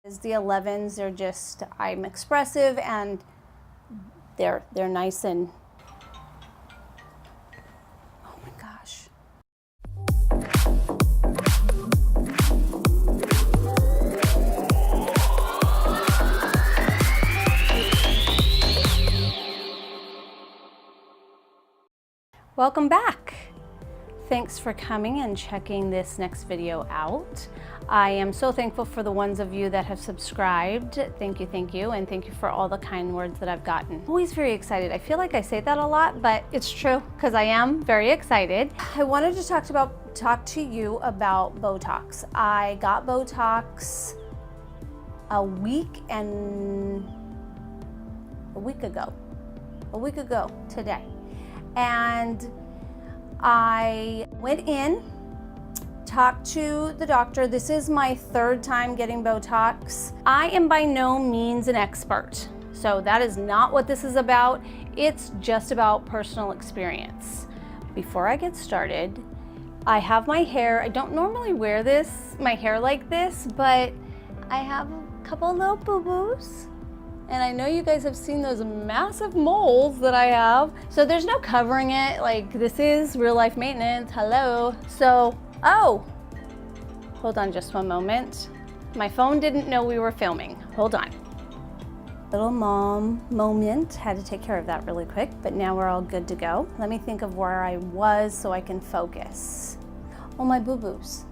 The 11s, they're just, I'm expressive and they're nice and, oh my gosh. Welcome back. Thanks for coming and checking this next video out. I am so thankful for the ones of you that have subscribed. Thank you, and thank you for all the kind words that I've gotten. Always very excited. I feel like I say that a lot, but it's true because I am very excited. I wanted to talk to you about Botox. I got Botox a week ago today. And I went in, talked to the doctor. This is my third time getting Botox. I am by no means an expert, so that is not what this is about. It's just about personal experience. Before I get started, I have my hair. I don't normally wear my hair like this, but I have a couple little boo-boos. And I know you guys have seen those massive moles that I have. So there's no covering it. Like, this is real life maintenance. Hello. So, oh, hold on just one moment. My phone didn't know we were filming. Hold on. Little mom moment. Had to take care of that really quick, but now we're all good to go. Let me think of where I was so I can focus. Oh, my boo-boos.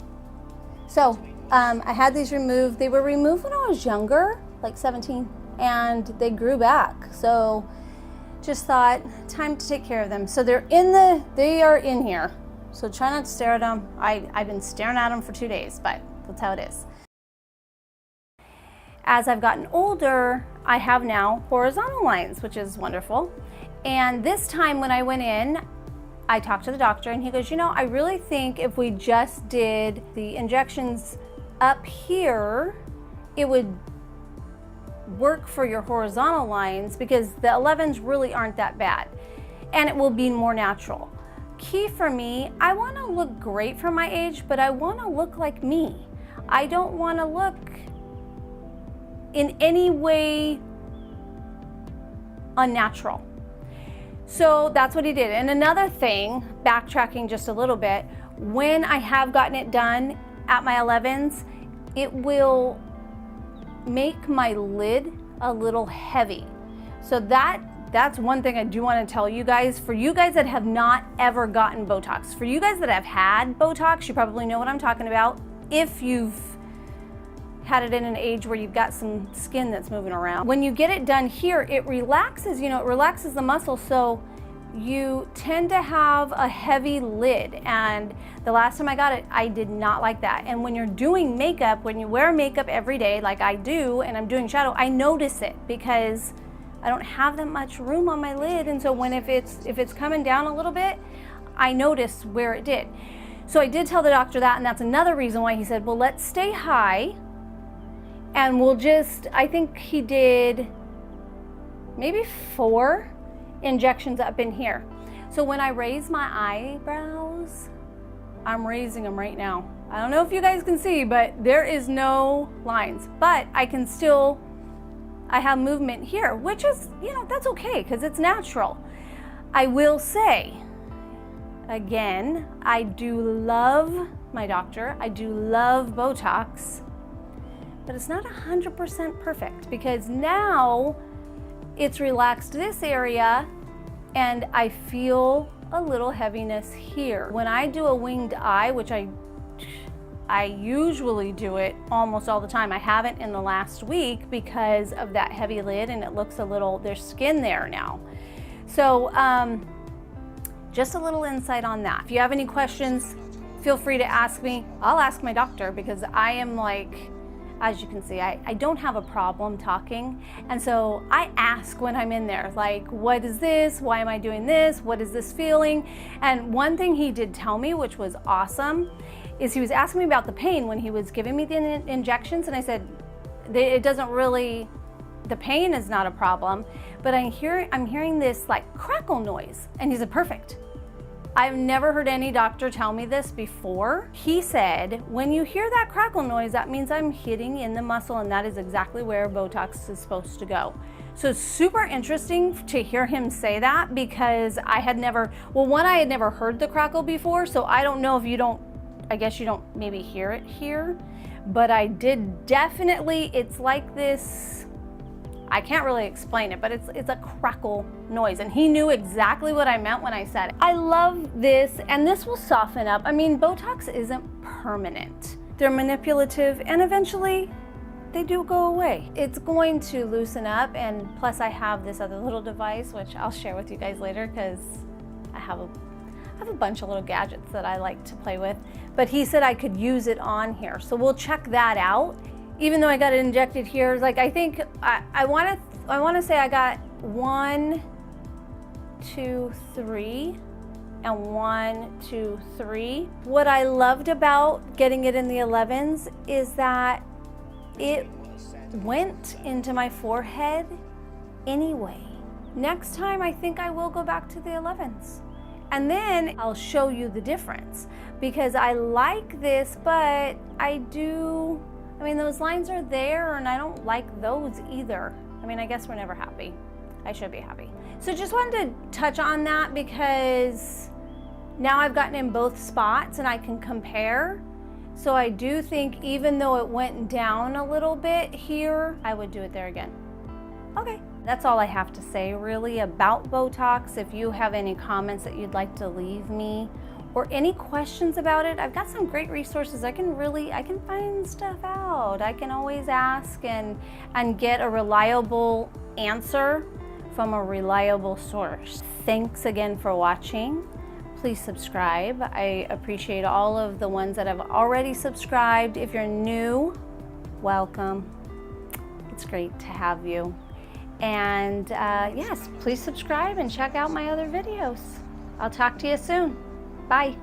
So, I had these removed. They were removed when I was younger, like 17. And they grew back. So just thought, time to take care of them. So they are in here. So try not to stare at them. I've been staring at them for 2 days, but that's how it is. As I've gotten older, I have now horizontal lines, which is wonderful. And this time when I went in, I talked to the doctor and he goes, you know, I really think if we just did the injections up here, it would work for your horizontal lines because the 11s really aren't that bad and it will be more natural. Key for me, I want to look great for my age, but I want to look like me. I don't want to look in any way unnatural. So that's what he did. And another thing, backtracking just a little bit, when I have gotten it done at my 11s, it will make my lid a little heavy. So that's one thing I do want to tell you guys. For you guys that have not ever gotten Botox, for you guys that have had Botox, you probably know what I'm talking about. If you've had it in an age where you've got some skin that's moving around. When you get it done here, it relaxes, it relaxes the muscle, so you tend to have a heavy lid. And the last time I got it, I did not like that. And when you're doing makeup, when you wear makeup every day like I do, and I'm doing shadow, I notice it because I don't have that much room on my lid. And so if it's coming down a little bit, I notice where it did. So I did tell the doctor that, and that's another reason why he said, well, let's stay high and we'll just, I think he did maybe 4 injections up in here. So when I raise my eyebrows, I'm raising them right now. I don't know if you guys can see, but there is no lines, but I have movement here, which is, that's okay because it's natural. I will say, again, I do love my doctor. I do love Botox, but it's not 100% perfect because now it's relaxed this area and I feel a little heaviness here. When I do a winged eye, which I usually do it almost all the time. I haven't in the last week because of that heavy lid and it looks a little, there's skin there now. So just a little insight on that. If you have any questions, feel free to ask me. I'll ask my doctor because I am like, as you can see, I don't have a problem talking. And so I ask when I'm in there, like, what is this? Why am I doing this? What is this feeling? And one thing he did tell me, which was awesome, is he was asking me about the pain when he was giving me the injections. And I said, it doesn't really, the pain is not a problem, but I'm hearing this like crackle noise. And he said, perfect. I've never heard any doctor tell me this before. He said, when you hear that crackle noise, that means I'm hitting in the muscle, and that is exactly where Botox is supposed to go. So it's super interesting to hear him say that, because I had never heard the crackle before, so I don't know if you don't, I guess you don't maybe hear it here, but I did definitely, it's like this, I can't really explain it, but it's a crackle noise, and he knew exactly what I meant when I said it. I love this, and this will soften up. I mean, Botox isn't permanent. They're manipulative, and eventually they do go away. It's going to loosen up, and plus I have this other little device, which I'll share with you guys later, because I have a bunch of little gadgets that I like to play with, but he said I could use it on here. So we'll check that out. Even though I got it injected here, like I think I want to say I got 1, 2, 3, and 1, 2, 3. What I loved about getting it in the 11s is that it went into my forehead anyway. Next time I think I will go back to the 11s. And then I'll show you the difference, because I like this, but I mean, those lines are there, and I don't like those either. I mean, I guess we're never happy. I should be happy. So just wanted to touch on that, because now I've gotten in both spots and I can compare. So I do think, even though it went down a little bit here, I would do it there again. Okay, that's all I have to say really about Botox. If you have any comments that you'd like to leave me, or any questions about it, I've got some great resources. I can find stuff out. I can always ask and get a reliable answer from a reliable source. Thanks again for watching. Please subscribe. I appreciate all of the ones that have already subscribed. If you're new, welcome. It's great to have you. And yes, please subscribe and check out my other videos. I'll talk to you soon. Bye.